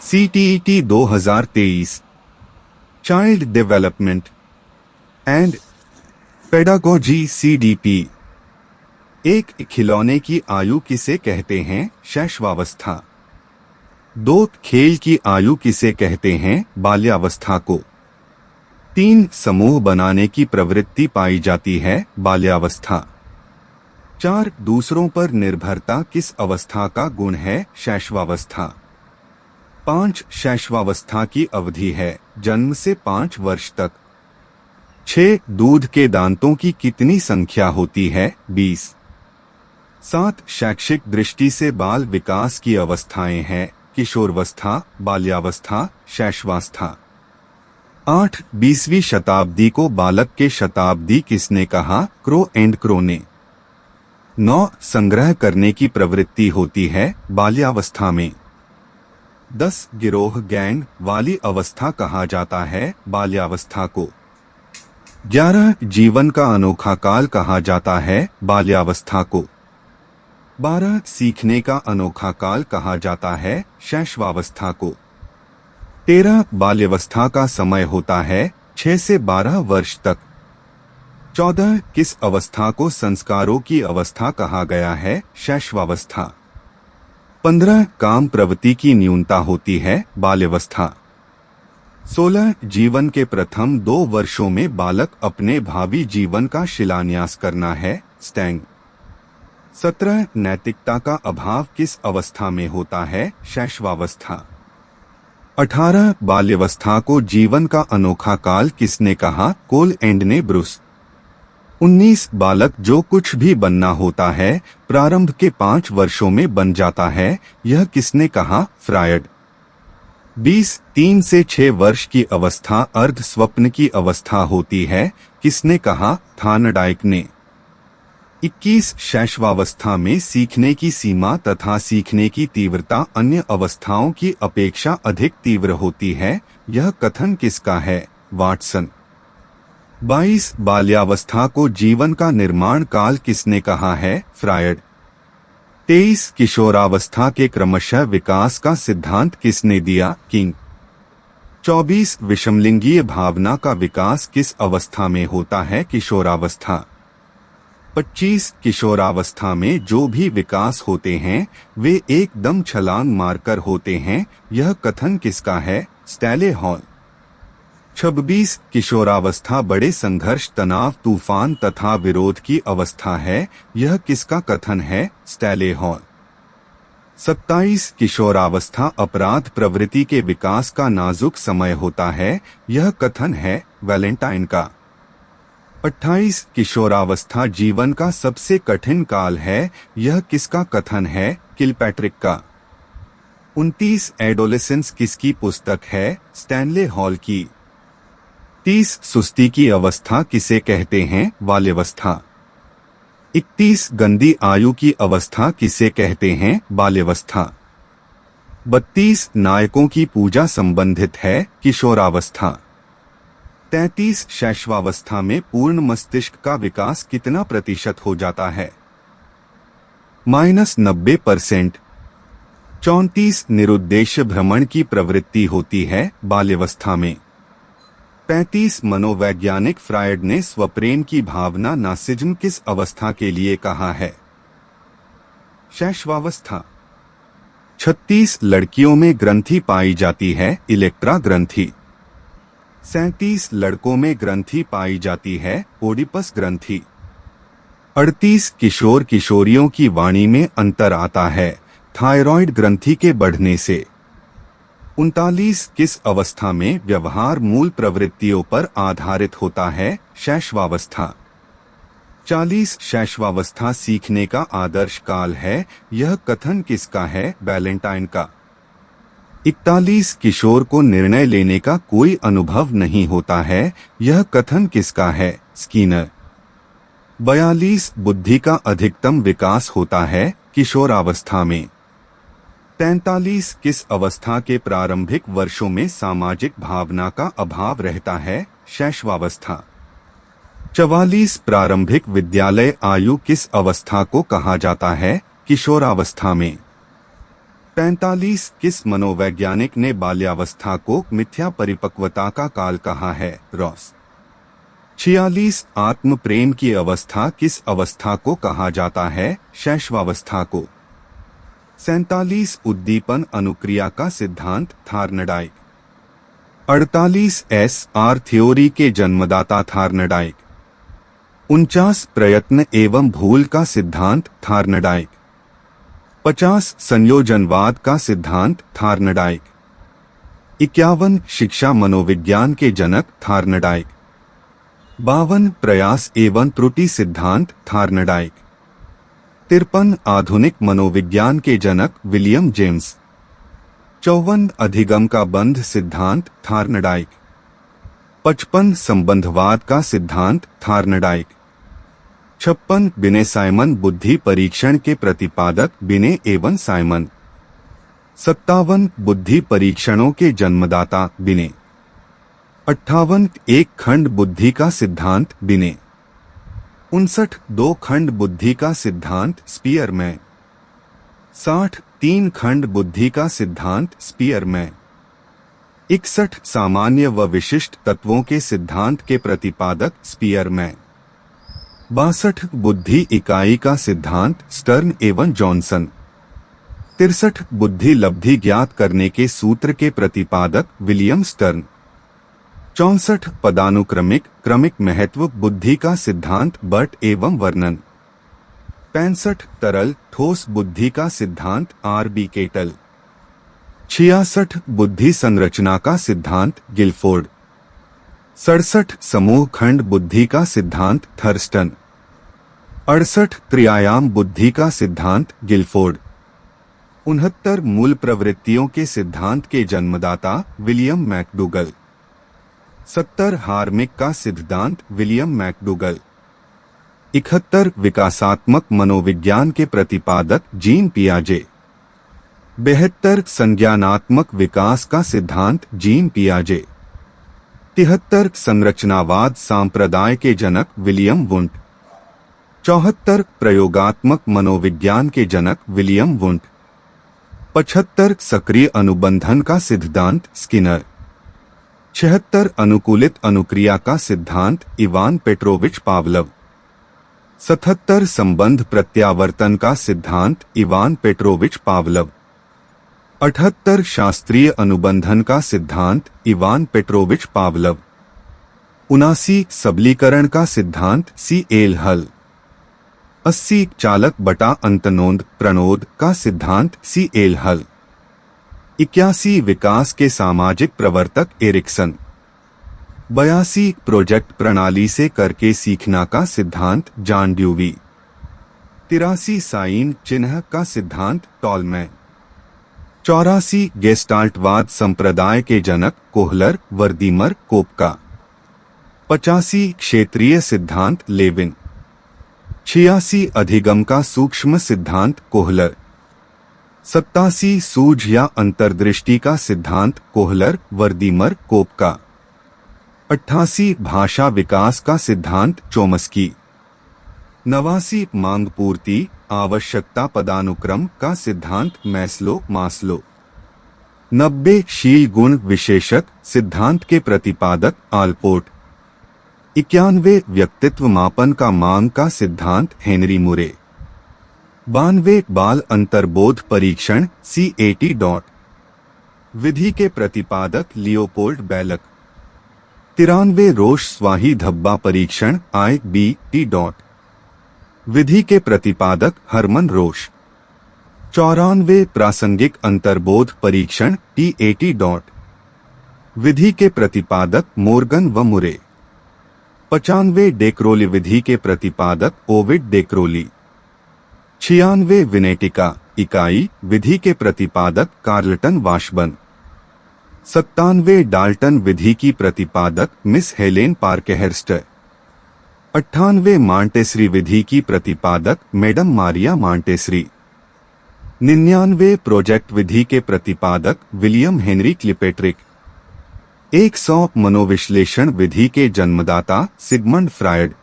CTET 2023 child development and pedagogy CDP। एक खिलौने की आयु किसे कहते हैं? शैशवावस्था। दो खेल की आयु किसे कहते हैं? बाल्यावस्था को। तीन समूह बनाने की प्रवृत्ति पाई जाती है? बाल्यावस्था। चार दूसरों पर निर्भरता किस अवस्था का गुण है? शैशवावस्था। पांच शैशवावस्था की अवधि है जन्म से 5 वर्ष तक। 6 दूध के दांतों की कितनी संख्या होती है? 20। 7 शैक्षिक दृष्टि से बाल विकास की अवस्थाएं हैं? किशोरावस्था, बाल्यावस्था, शैशवावस्था। 8 20वीं शताब्दी को बालक के शताब्दी किसने कहा? क्रो एंड क्रो ने। 9 संग्रह करने की प्रवृत्ति होती है बाल्यावस्था में। 10 गिरोह गैंग वाली अवस्था कहा जाता है बाल्यावस्था को। 11 जीवन का अनोखा काल कहा जाता है बाल्यावस्था को। 12 सीखने का अनोखा काल कहा जाता है शैशवावस्था को। 13 बाल्यावस्था का समय होता है 6 से 12 वर्ष तक। 14 किस अवस्था को संस्कारों की अवस्था कहा गया है? शैशवावस्था। 15 काम प्रवृत्ति की न्यूनता होती है बाल्यावस्था। 16 जीवन के प्रथम 2 वर्षों में बालक अपने भावी जीवन का शिलान्यास करना है स्टैंग। 17 नैतिकता का अभाव किस अवस्था में होता है? शैशवावस्था। 18 बाल्यावस्था को जीवन का अनोखा काल किसने कहा? कोल एंड ने ब्रूस। 19 बालक जो कुछ भी बनना होता है प्रारंभ के 5 वर्षों में बन जाता है, यह किसने कहा? फ्रायड। 20 3 से 6 वर्ष की अवस्था अर्ध स्वप्न की अवस्था होती है, किसने कहा? थार्नडाइक ने। 21 शैशवावस्था में सीखने की सीमा तथा सीखने की तीव्रता अन्य अवस्थाओं की अपेक्षा अधिक तीव्र होती है, यह कथन किसका है? वाटसन। 22 बाल्यावस्था को जीवन का निर्माण काल किसने कहा है? फ्रायड। 23 किशोरावस्था के क्रमशः विकास का सिद्धांत किसने दिया? किंग। 24 विषमलिंगीय भावना का विकास किस अवस्था में होता है? किशोरावस्था। 25 किशोरावस्था में जो भी विकास होते हैं वे एकदम छलांग मारकर होते हैं, यह कथन किसका है? स्टैले हॉल। 26 किशोरावस्था बड़े संघर्ष, तनाव, तूफान तथा विरोध की अवस्था है, यह किसका कथन है? स्टैले हॉल। 27 किशोरावस्था अपराध प्रवृत्ति के विकास का नाजुक समय होता है, यह कथन है वैलेंटाइन का। 28 किशोरावस्था जीवन का सबसे कठिन काल है, यह किसका कथन है? किलपैट्रिक का। 29 एडोलेसेंस किसकी पुस्तक है? स्टैनले हॉल की। 30 सुस्ती की अवस्था किसे कहते हैं? बाल्यावस्था। 31 गंदी आयु की अवस्था किसे कहते हैं? बाल्यावस्था। 32 नायकों की पूजा संबंधित है? किशोरावस्था। 33 शैशवावस्था में पूर्ण मस्तिष्क का विकास कितना प्रतिशत हो जाता है? -90%। 34 निरुद्देश्य भ्रमण की प्रवृत्ति होती है बाल्यावस्था में। 35 मनोवैज्ञानिक फ्रायड ने स्वप्रेम की भावना नार्सिसिज्म किस अवस्था के लिए कहा है? शैशवावस्था। 36 लड़कियों में ग्रंथि पाई जाती है? इलेक्ट्रा ग्रंथि। 37 लड़कों में ग्रंथि पाई जाती है? ओडिपस ग्रंथि। 38 किशोर किशोरियों की वाणी में अंतर आता है थायराइड ग्रंथि के बढ़ने से। 39 किस अवस्था में व्यवहार मूल प्रवृत्तियों पर आधारित होता है? शैशवावस्था। 40 शैशवावस्था सीखने का आदर्श काल है, यह कथन किसका है? वैलेंटाइन का। 41 किशोर को निर्णय लेने का कोई अनुभव नहीं होता है, यह कथन किसका है? स्कीनर। 42 बुद्धि का अधिकतम विकास होता है किशोरावस्था में। 43 किस अवस्था के प्रारंभिक वर्षों में सामाजिक भावना का अभाव रहता है? शैशवावस्था। 44 प्रारंभिक विद्यालय आयु किस अवस्था को कहा जाता है? किशोरावस्था में। 45 किस मनोवैज्ञानिक ने बाल्यावस्था को मिथ्या परिपक्वता का काल कहा है? रॉस। 46 आत्म प्रेम की अवस्था किस अवस्था को कहा जाता है? शैशवावस्था को। 47 उद्दीपन अनुक्रिया का सिद्धांत थार्नडाइक। 48 SR थ्योरी के जन्मदाता थार्नडाइक। 49 प्रयत्न एवं भूल का सिद्धांत थार्नडाइक। 50 संयोजनवाद का सिद्धांत थार्नडाइक। 51 शिक्षा मनोविज्ञान के जनक थार्नडाइक। 52 प्रयास एवं त्रुटि सिद्धांत थार्नडाइक। 53 आधुनिक मनोविज्ञान के जनक विलियम जेम्स। 54 अधिगम का बंध सिद्धांत थार्नडाइक। 55 संबंधवाद का सिद्धांत थार्नडाइक। 56 बिने साइमन बुद्धि परीक्षण के प्रतिपादक बिने एवं साइमन। 57 बुद्धि परीक्षणों के जन्मदाता बिने। 58 एक खंड बुद्धि का सिद्धांत बिने। 59 दो खंड बुद्धि का सिद्धांत स्पीयरमैन। 60 तीन खंड बुद्धि का सिद्धांत स्पीयरमैन। 61 सामान्य व विशिष्ट तत्वों के सिद्धांत के प्रतिपादक स्पीयरमैन। 62 बुद्धि इकाई का सिद्धांत स्टर्न एवं जॉनसन। 63 बुद्धि लब्धि ज्ञात करने के सूत्र के प्रतिपादक विलियम स्टर्न। 64 पदानुक्रमिक क्रमिक महत्व बुद्धि का सिद्धांत बर्ट एवं वर्नन। 65 तरल ठोस बुद्धि का सिद्धांत R.B. केटल। 66 बुद्धि संरचना का सिद्धांत गिलफोर्ड। 67 समूह खंड बुद्धि का सिद्धांत थर्स्टन। 68 त्रिआयाम बुद्धि का सिद्धांत गिलफोर्ड। 69 मूल प्रवृत्तियों के सिद्धांत के जन्मदाता विलियम मैकडूगल। 70 हार्मिक का सिद्धांत विलियम मैकडूगल। 71 विकासात्मक मनोविज्ञान के प्रतिपादक जीन पियाजे। 72 संज्ञानात्मक विकास का सिद्धांत जीन पियाजे। 73 संरचनावाद सांप्रदाय के जनक विलियम वुंट। 74 प्रयोगात्मक मनोविज्ञान के जनक विलियम वुंट। 75 सक्रिय अनुबंधन का सिद्धांत स्किनर। 76 अनुकूलित अनुक्रिया का सिद्धांत इवान पेट्रोविच पावलव। 77 संबंध प्रत्यावर्तन का सिद्धांत इवान पेट्रोविच पावलव। 78 शास्त्रीय अनुबंधन का सिद्धांत इवान पेट्रोविच पावलव। 79 सबलीकरण का सिद्धांत C.L. हल। 80 चालक बटा अंतनोंद प्रणोद का सिद्धांत C.L. हल। 81 विकास के सामाजिक प्रवर्तक एरिक्सन। 82 प्रोजेक्ट प्रणाली से करके सीखना का सिद्धांत जॉन ड्यूवी। 83 साइन चिन्ह का सिद्धांत टॉलमैन। 84 गेस्टाल्टवाद संप्रदाय के जनक कोहलर वर्दीमर कोपका। 85 क्षेत्रीय सिद्धांत लेविन। 86 अधिगम का सूक्ष्म सिद्धांत कोहलर। 87 सूझ या अंतर्दृष्टि का सिद्धांत कोहलर वर्दीमर कोपका। 88 भाषा विकास का सिद्धांत चोमस्की। 89 मांग पूर्ति आवश्यकता पदानुक्रम का सिद्धांत मैस्लो मास्लो। 90 शील गुण विशेषक सिद्धांत के प्रतिपादक आलपोर्ट। 91 व्यक्तित्व मापन का मांग का सिद्धांत हेनरी मुरे। 92 बाल अंतर्बोध परीक्षण CAT डॉट विधि के प्रतिपादक लियोपोल्ड बैलक। 93 रोष स्वाही धब्बा परीक्षण IBT डॉट विधि के प्रतिपादक हरमन रोष। 94 प्रासंगिक अंतर्बोध परीक्षण TAT डॉट विधि के प्रतिपादक मोर्गन व मुरे। 95 डेक्रोली विधि के प्रतिपादक ओविड डेक्रोली। 96 विनेटिका इकाई विधि के प्रतिपादक कार्लटन वाशबर्न। 97 डाल्टन विधि की प्रतिपादक मिस हेलेन पार्केहर्स्ट। 98 मांटेसरी विधि की प्रतिपादक मैडम मारिया मांटेसरी। 99 प्रोजेक्ट विधि के प्रतिपादक विलियम हेनरी क्लिपेट्रिक। 100 मनोविश्लेषण विधि के जन्मदाता सिगमंड फ्रायड।